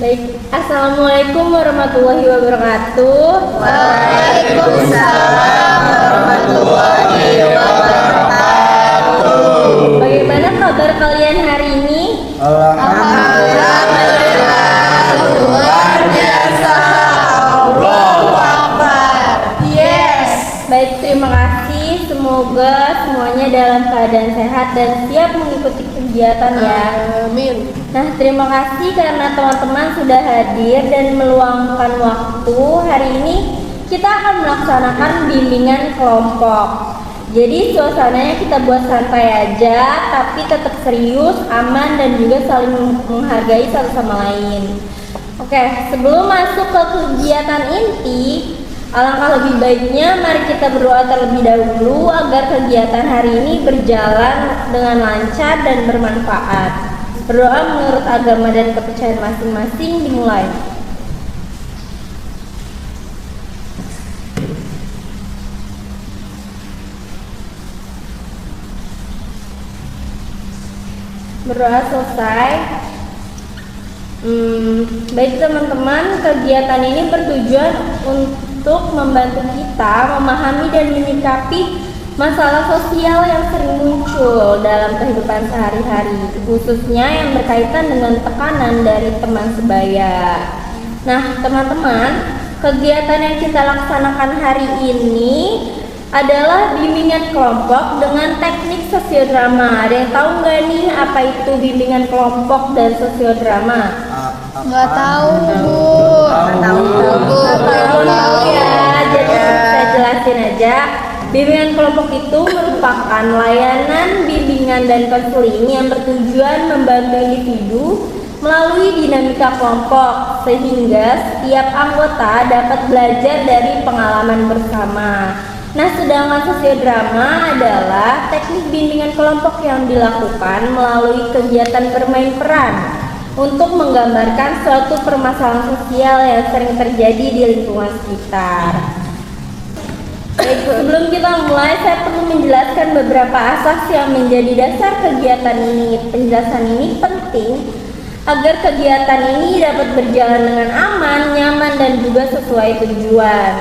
Baik, Assalamualaikum warahmatullahi wabarakatuh. Waalaikumsalam warahmatullahi wabarakatuh. Bagaimana kabar kalian hari ini? Alhamdulillah, luar biasa. Allahu Akbar. Yes. Baik, terima kasih. Semoga semuanya dalam keadaan sehat dan siap mengikuti kegiatan ya. Amin. Nah, terima kasih karena teman-teman sudah hadir dan meluangkan waktu. Hari ini kita akan melaksanakan bimbingan kelompok. Jadi suasananya kita buat santai aja, tapi tetap serius, aman, dan juga saling menghargai satu sama lain. Oke, sebelum masuk ke kegiatan inti, alangkah lebih baiknya mari kita berdoa terlebih dahulu agar kegiatan hari ini berjalan dengan lancar dan bermanfaat. Berdoa menurut agama dan kepercayaan masing-masing dimulai. Berdoa selesai. Baik teman-teman, kegiatan ini bertujuan untuk membantu kita memahami dan menyikapi masalah sosial yang sering muncul dalam kehidupan sehari-hari, khususnya yang berkaitan dengan tekanan dari teman sebaya. Nah, teman-teman, kegiatan yang kita laksanakan hari ini adalah bimbingan kelompok dengan teknik sosiodrama. Ada yang tahu nggak nih apa itu bimbingan kelompok dan sosiodrama? Nggak tahu, Bu. Belum tahu ya, jadi saya jelasin aja. Bimbingan kelompok itu merupakan layanan bimbingan dan konseling yang bertujuan membantu individu melalui dinamika kelompok sehingga setiap anggota dapat belajar dari pengalaman bersama. Nah, sedangkan sosiodrama adalah teknik bimbingan kelompok yang dilakukan melalui kegiatan bermain peran untuk menggambarkan suatu permasalahan sosial yang sering terjadi di lingkungan sekitar. Baik, sebelum kita mulai, saya perlu menjelaskan beberapa asas yang menjadi dasar kegiatan ini. Penjelasan ini penting agar kegiatan ini dapat berjalan dengan aman, nyaman, dan juga sesuai tujuan.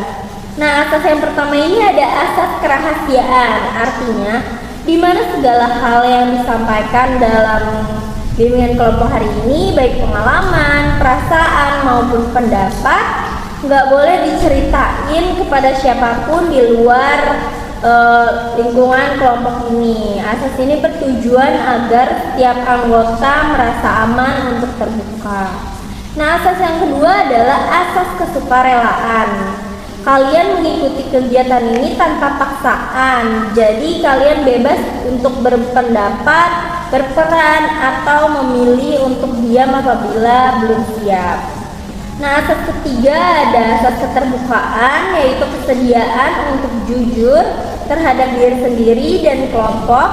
Nah, asas yang pertama ini ada asas kerahasiaan, artinya di mana segala hal yang disampaikan dalam bimbingan kelompok hari ini, baik pengalaman, perasaan, maupun pendapat, nggak boleh diceritain kepada siapapun di luar lingkungan kelompok ini. Asas ini bertujuan agar setiap anggota merasa aman untuk terbuka. Nah, asas yang kedua adalah asas kesukarelaan. Kalian mengikuti kegiatan ini tanpa paksaan, jadi kalian bebas untuk berpendapat, berperan, atau memilih untuk diam apabila belum siap. Nah, asas ketiga ada asas keterbukaan, yaitu kesediaan untuk jujur terhadap diri sendiri dan kelompok,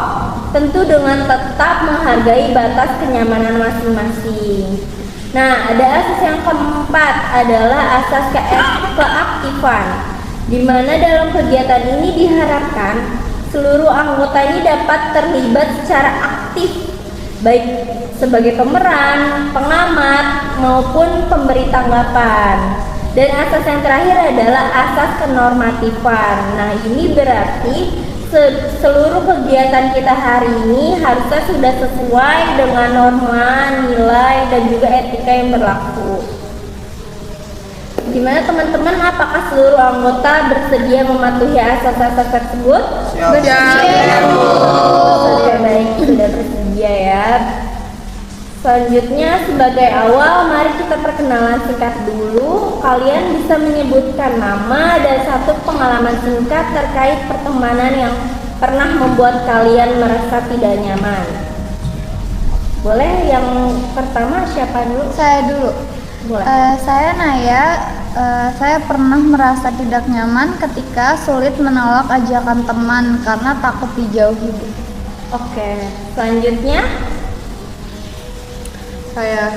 tentu dengan tetap menghargai batas kenyamanan masing-masing. Nah, ada asas yang keempat adalah asas keaktifan, di mana dalam kegiatan ini diharapkan seluruh anggota ini dapat terlibat secara aktif, baik sebagai pemeran, pengamat, maupun pemberi tanggapan. Dan asas yang terakhir adalah asas kenormatifan. Nah, ini berarti seluruh kegiatan kita hari ini harusnya sudah sesuai dengan norma, nilai, dan juga etika yang berlaku. Gimana teman-teman, apakah seluruh anggota bersedia mematuhi asas-asas tersebut? Bersedia, Bu. Oke, baik, sudah bersedia ya. Selanjutnya, sebagai awal, mari kita perkenalan singkat dulu. Kalian bisa menyebutkan nama dan satu pengalaman singkat terkait pertemanan yang pernah membuat kalian merasa tidak nyaman. Boleh yang pertama siapa dulu? Saya dulu. Boleh. Saya Naya. Saya pernah merasa tidak nyaman ketika sulit menolak ajakan teman karena takut dijauhi. Oke, selanjutnya Saya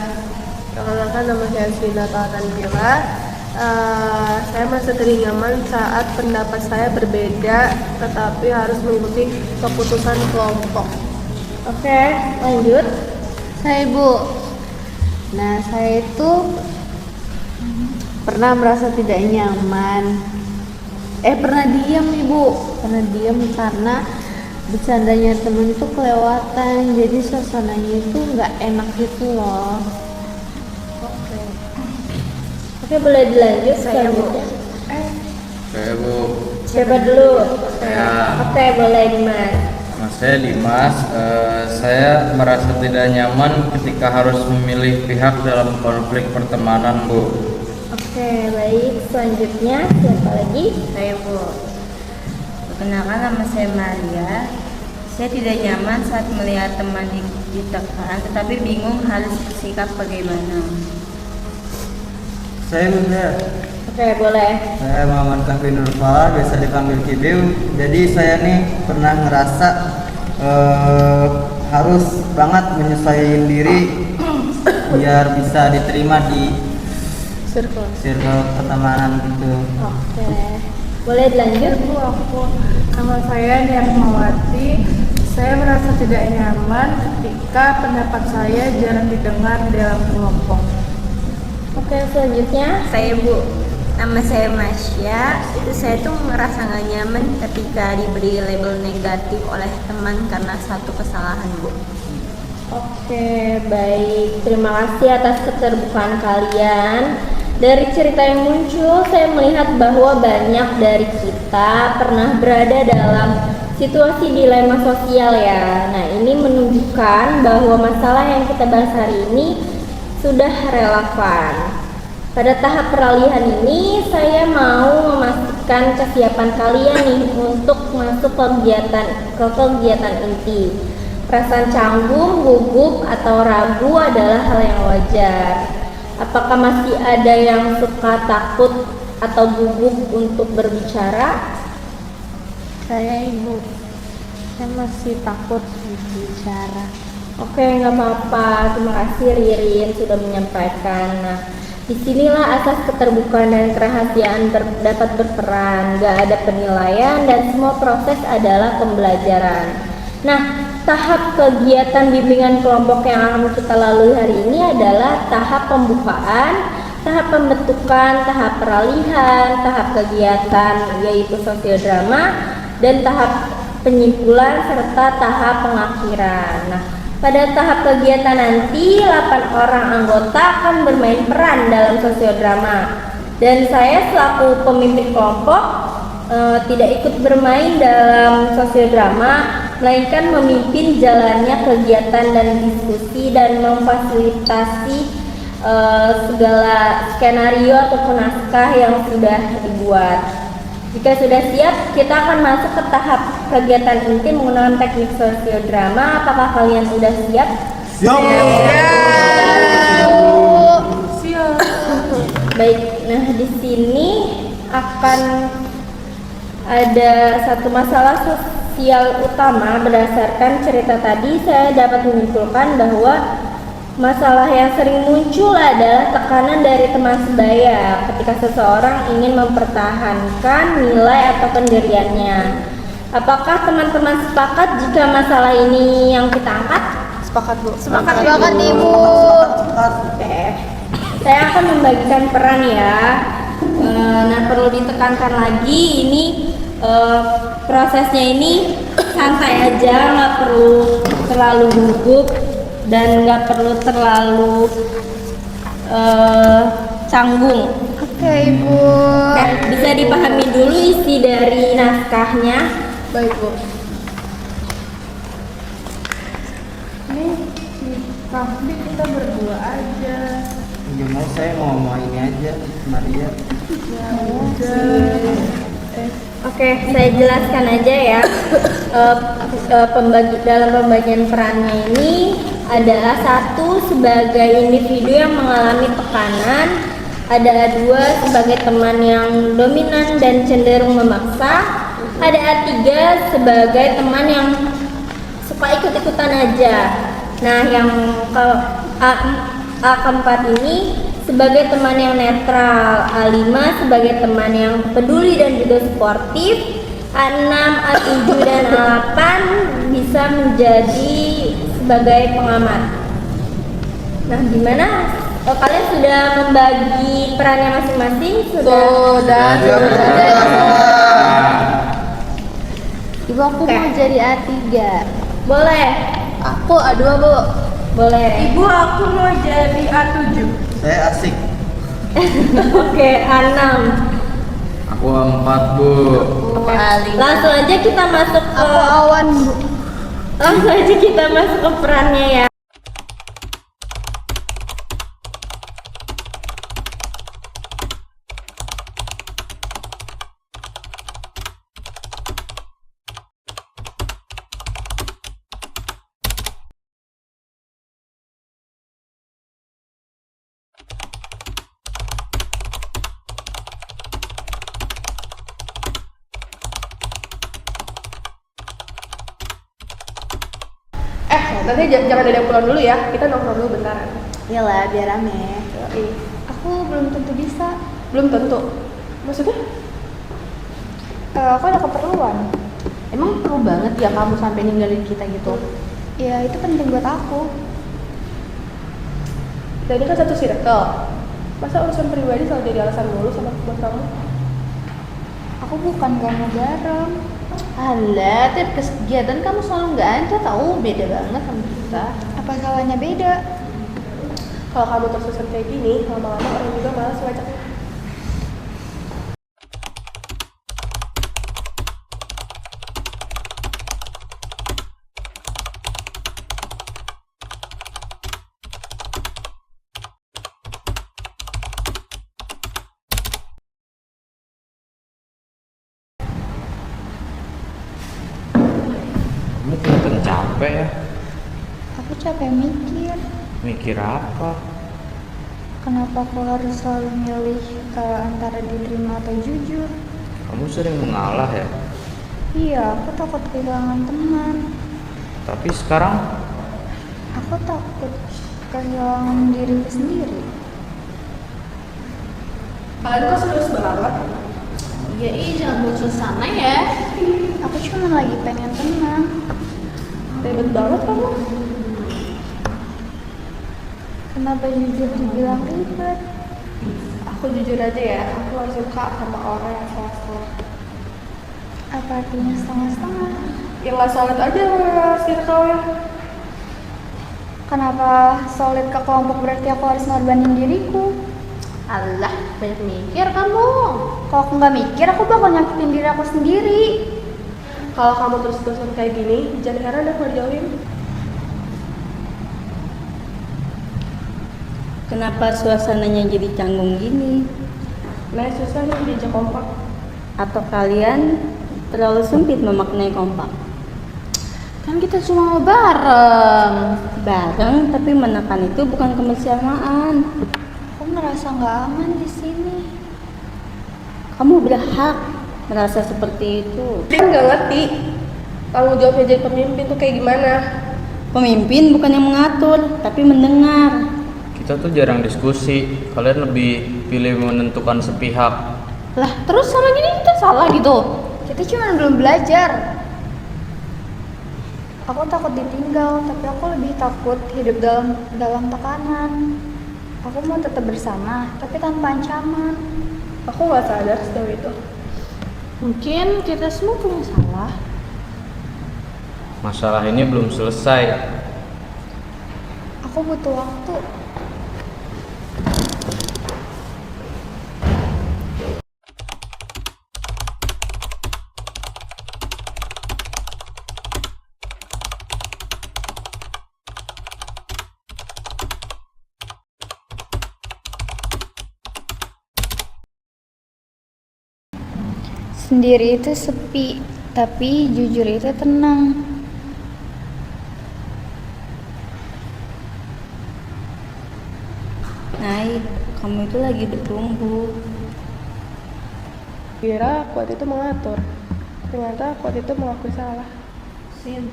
perkenalkan, nama saya Aswina Tanvila. Saya merasa tidak nyaman saat pendapat saya berbeda, tetapi harus mengikuti keputusan kelompok. oke, lanjut. Saya Ibu. Nah, saya itu pernah merasa tidak nyaman. Pernah diam Ibu, pernah diam karena bercandanya temen itu kelewatan, jadi suasananya itu nggak enak gitu loh. Oke, boleh dilanjut Saya, Bu. selanjutnya. Saya Bu, Siapa dulu? Saya. Oke, boleh Dimas. nama saya Dimas. Saya merasa tidak nyaman ketika harus memilih pihak dalam konflik pertemanan Bu. Oke, baik. Selanjutnya siapa lagi? Saya Bu. Perkenalkan, nama saya Maria. Saya tidak nyaman saat melihat teman ditekan, tetapi bingung harus bersikap bagaimana. Saya Bunda, Oke, boleh. saya Muhammad Kahfi Nurfala, biasa dipanggil Kibiu. Jadi saya nih pernah ngerasa harus banget menyesuaikan diri biar bisa diterima di circle pertemanan gitu. Oke. Boleh dilanjut? Bu, nama saya Nirmawati. Saya merasa tidak nyaman ketika pendapat saya jarang didengar dalam kelompok. Oke, selanjutnya. Saya Bu. Nama saya Masya. Saya tuh merasa nggak nyaman ketika diberi label negatif oleh teman karena satu kesalahan Bu. Oke, baik. Terima kasih atas keterbukaan kalian. Dari cerita yang muncul, saya melihat bahwa banyak dari kita pernah berada dalam situasi dilema sosial ya. Nah, ini menunjukkan bahwa masalah yang kita bahas hari ini sudah relevan. Pada tahap peralihan ini, saya mau memastikan kesiapan kalian nih untuk masuk ke kegiatan inti. Perasaan canggung, gugup, atau ragu adalah hal yang wajar. Apakah masih ada yang suka takut atau gugup untuk berbicara? Saya Ibu, saya masih takut bicara. Oke, nggak apa-apa. Terima kasih Ririn sudah menyampaikan. Nah, disinilah asas keterbukaan dan kerahasiaan dapat berperan. Nggak ada penilaian dan semua proses adalah pembelajaran. Nah, tahap kegiatan bimbingan kelompok yang akan kita lalui hari ini adalah tahap pembukaan, tahap pembentukan, tahap peralihan, tahap kegiatan yaitu sosiodrama, dan tahap penyimpulan serta tahap pengakhiran. Nah, pada tahap kegiatan nanti 8 orang anggota akan bermain peran dalam sosiodrama, dan saya selaku pemimpin kelompok tidak ikut bermain dalam sosiodrama, melainkan memimpin jalannya kegiatan dan diskusi dan memfasilitasi segala skenario ataupun naskah yang sudah dibuat. Jika sudah siap, kita akan masuk ke tahap kegiatan inti menggunakan teknik sosiodrama. Apakah kalian sudah siap? Siap. Siap. Baik, nah di sini akan ada satu masalah sosial utama. Berdasarkan cerita tadi, saya dapat menyimpulkan bahwa masalah yang sering muncul adalah tekanan dari teman sebaya ketika seseorang ingin mempertahankan nilai atau pendiriannya. Apakah teman-teman sepakat jika masalah ini yang kita angkat? Sepakat Bu. Sepakat Ibu. Oke, saya akan membagikan peran ya. Nah, perlu ditekankan lagi ini prosesnya ini santai aja, nggak perlu terlalu gugup dan nggak perlu terlalu canggung. Oke, Ibu. Oke, bisa dipahami dulu isi dari naskahnya. Baik Bu. Ini tapi kita berdua aja. Gimana saya mau ini aja Maria. Ya udah. Oke, saya jelaskan aja ya. Dalam pembagian perannya ini adalah satu sebagai individu yang mengalami tekanan, ada dua sebagai teman yang dominan dan cenderung memaksa, ada tiga sebagai teman yang suka ikut-ikutan aja. Nah, yang A keempat ini sebagai teman yang netral, A5 sebagai teman yang peduli dan juga sportif, A6, A7 dan A8 bisa menjadi sebagai pengamat. Nah, gimana? Kalian sudah membagi perannya masing-masing? Sudah. Ibu, aku mau jadi A3. Boleh. Aku A2, Bu. Boleh. Ibu, aku mau jadi A7. Saya asik. Oke, A6. Aku 4, Bu. Langsung aja kita masuk ke Aku Awan, Bu. Langsung aja kita masuk ke perannya ya. Nanti jangan ada yang pulang dulu ya. Kita nongkrong dulu bentaran. Iyalah, biar rame. Aku belum tentu bisa. Belum tentu. Maksudnya? Aku ada keperluan. Emang perlu banget ya kamu sampai ninggalin kita gitu? Ya itu penting buat aku. Dan ini kan satu circle. Masa urusan pribadi selalu jadi alasan mulu sama buat kamu? Aku bukan gak mau bareng. Alah, tiap kegiatan kamu selalu nggak ada, tahu beda banget sama kita. Apa salahnya beda? Kalau kamu terus-terusan kayak gini, lama-lama orang juga malas ngajaknya. Kamu kelihatan capek ya. Aku capek mikir. Mikir apa? Kenapa aku harus selalu milih antara diterima atau jujur? Kamu sering mengalah ya. Iya, aku takut kehilangan teman. Tapi sekarang Aku takut kehilangan diriku sendiri. Kalian kok serius banget? Ya, jangan buat suasana ya. Aku cuma lagi pengen tenang. Ribet banget kamu. Kenapa jujur dibilang ribet? Aku jujur aja ya, aku gak suka sama orang yang salah-salah. Apa artinya setengah-setengah? Yang gak solid aja sama circle-nya. Kenapa solid ke kelompok berarti aku harus ngorbanin diriku? Alah, banyak mikir kamu. Kalau aku nggak mikir, aku bakal nyakitin diri aku sendiri. Kalau kamu terus-terusan kayak gini, jangan heran deh kalau dijauhin. Kenapa suasananya jadi canggung gini? Nah, susah nih diajak kompak. Atau kalian terlalu sempit memaknai kompak? Kan kita cuma mau bareng. Bareng tapi menekan itu bukan kebersamaan. Aku merasa nggak aman di sini. Kamu berhak merasa seperti itu. Dia nggak ngerti tanggung jawabnya jadi pemimpin tuh kayak gimana. Pemimpin bukan yang mengatur, tapi mendengar. kita tuh jarang diskusi. Kalian lebih pilih menentukan sepihak. Lah, terus sama gini kita salah gitu. Kita cuma belum belajar. Aku takut ditinggal, tapi aku lebih takut hidup dalam tekanan. Aku mau tetap bersama, tapi tanpa ancaman. Aku nggak sadar sejauh itu. Mungkin kita semua punya salah. Masalah ini belum selesai. Aku butuh waktu. Sendiri itu sepi, tapi jujur itu tenang. Nay, kamu itu lagi bertumbuh. Kira kuat itu mengatur, ternyata kuat itu mengakui salah. Sin,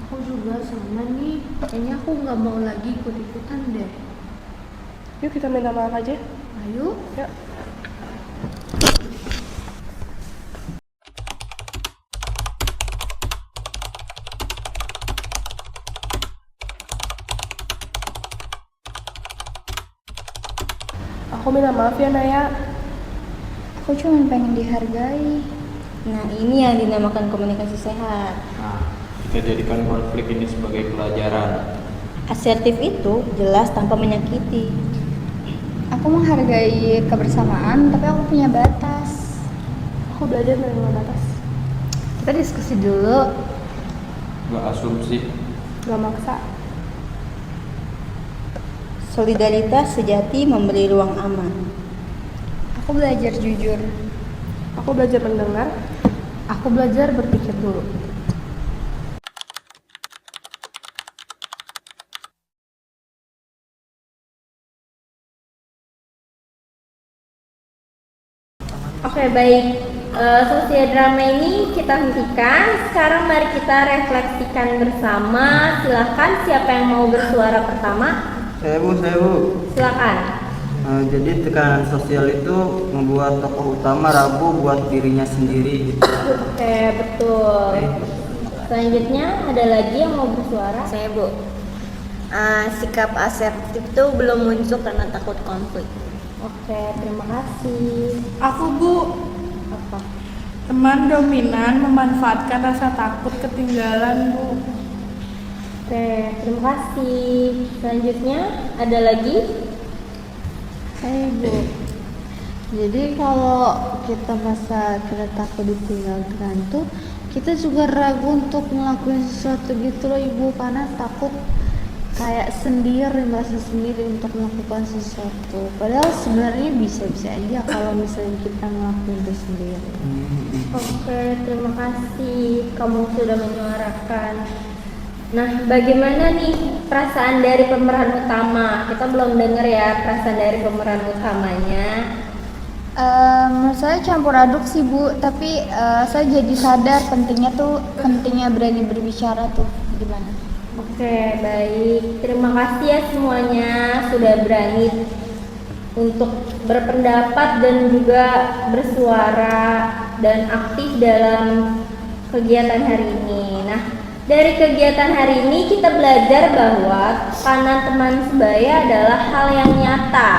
aku juga sama nih. Kayaknya aku nggak mau lagi ikut-ikutan deh. Yuk kita minta maaf aja. Ayo. Yuk. Aku minta maaf ya Naya. Aku cuma pengen dihargai. Nah, ini yang dinamakan komunikasi sehat. Nah, kita jadikan konflik ini sebagai pelajaran. Asertif itu jelas tanpa menyakiti. Aku menghargai kebersamaan, tapi aku punya batas. Aku belajar menerima batas. Kita diskusi dulu. Gak asumsi. Gak maksa. Solidaritas sejati memberi ruang aman. Aku belajar jujur. Aku belajar mendengar. Aku belajar berpikir dulu. Oke, baik. Sosial drama ini kita hentikan. Sekarang mari kita refleksikan bersama. Silahkan, siapa yang mau bersuara pertama? Saya Bu. Silakan. Jadi tekanan sosial itu membuat tokoh utama ragu buat dirinya sendiri gitu. Oke, betul. Selanjutnya ada lagi yang mau bersuara? Saya Bu. Sikap asertif itu belum muncul karena takut konflik. Oke, terima kasih. Aku Bu, Apa? teman dominan memanfaatkan rasa takut ketinggalan Bu. Oke, terima kasih. Selanjutnya ada lagi? Bu. Jadi kalau kita masa kita takut ditinggalkan tuh, kita juga ragu untuk ngelakuin sesuatu gitu loh Ibu, karena takut kayak merasa sendiri untuk melakukan sesuatu. Padahal sebenarnya bisa-bisa aja kalau misalnya kita ngelakuin itu sendiri. Oke, terima kasih. Kamu sudah menyuarakan. Nah, bagaimana nih perasaan dari pemeran utama? Kita belum dengar ya perasaan dari pemeran utamanya. Menurut saya campur aduk sih Bu, tapi saya jadi sadar pentingnya berani berbicara tuh gimana. Oke, baik. Terima kasih ya semuanya sudah berani untuk berpendapat dan juga bersuara dan aktif dalam kegiatan hari ini. Nah, dari kegiatan hari ini kita belajar bahwa tekanan teman sebaya adalah hal yang nyata.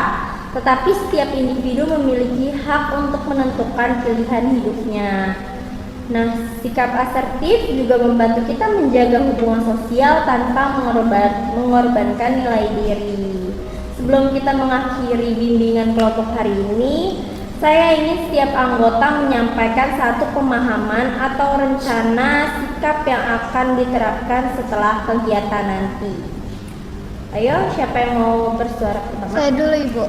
Tetapi setiap individu memiliki hak untuk menentukan pilihan hidupnya. Nah, sikap asertif juga membantu kita menjaga hubungan sosial tanpa mengorbankan nilai diri. Sebelum kita mengakhiri bimbingan kelompok hari ini, saya ingin setiap anggota menyampaikan satu pemahaman atau rencana sikap yang akan diterapkan setelah kegiatan nanti. Ayo, siapa yang mau bersuara pertama? Saya dulu Ibu.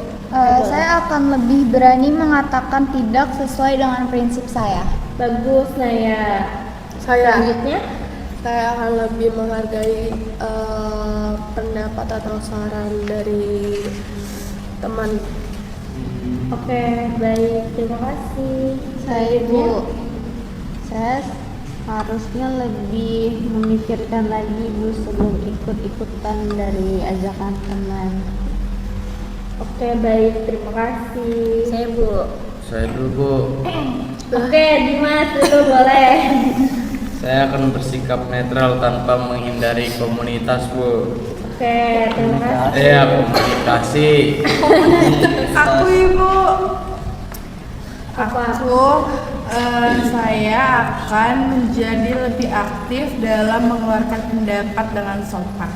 Saya akan lebih berani mengatakan tidak sesuai dengan prinsip saya. Bagus, Naya. Saya Selanjutnya? akan lebih menghargai pendapat atau saran dari teman. Oke, baik. Terima kasih. Saya Bu, saya harusnya lebih memikirkan lagi Bu sebelum ikut-ikutan dari ajakan teman. Oke, baik. Terima kasih. Saya Bu. Saya dulu Bu. Oke, Dimas dulu boleh. Saya akan bersikap netral tanpa menghindari komunitas Bu. Oke, terima kasih. Komunikasi. Aku Ibu. Apa? Saya akan menjadi lebih aktif dalam mengeluarkan pendapat dengan sopan.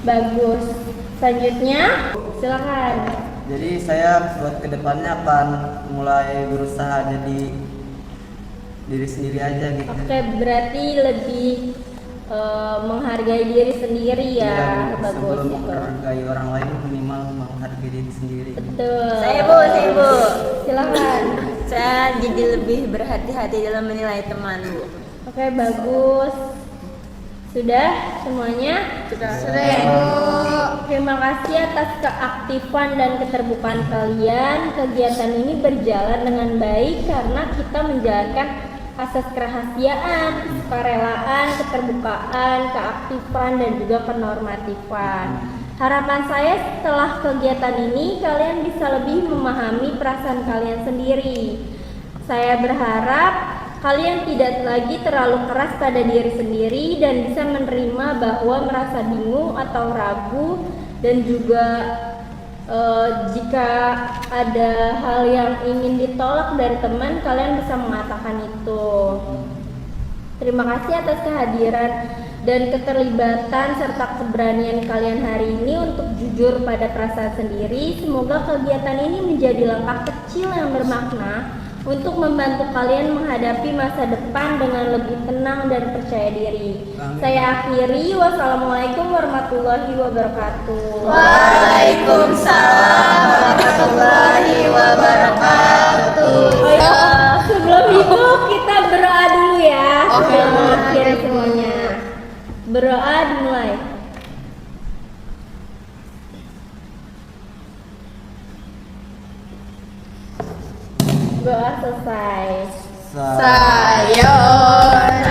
Bagus. Selanjutnya, silakan. Jadi saya buat kedepannya akan mulai berusaha jadi diri sendiri aja gitu. Oke, berarti lebih menghargai diri sendiri ya. Iya, Bagus sebelum itu. menghargai orang lain minimal menghargai diri sendiri. Betul. Saya Bu. Silakan. Saya jadi lebih berhati-hati dalam menilai teman Bu. Oke, bagus. Sudah semuanya? Sudah. Terima kasih atas keaktifan dan keterbukaan kalian. Kegiatan ini berjalan dengan baik karena kita menjalankan asas kerahasiaan, kerelaan, keterbukaan, keaktifan, dan juga kenormatifan. Harapan saya setelah kegiatan ini kalian bisa lebih memahami perasaan kalian sendiri. Saya berharap kalian tidak lagi terlalu keras pada diri sendiri dan bisa menerima bahwa merasa bingung atau ragu dan juga Jika ada hal yang ingin ditolak dari teman, kalian bisa mengatakan itu. Terima kasih atas kehadiran dan keterlibatan serta keberanian kalian hari ini untuk jujur pada perasaan sendiri. Semoga kegiatan ini menjadi langkah kecil yang bermakna untuk membantu kalian menghadapi masa depan dengan lebih tenang dan percaya diri. Saya akhiri. Wassalamualaikum warahmatullahi wabarakatuh. Waalaikumsalam warahmatullahi wabarakatuh. Oh ya, sebelum itu kita berdoa dulu ya. Sebelum mengakhiri semuanya. Berdoa dimulai. Doa selesai. Sayon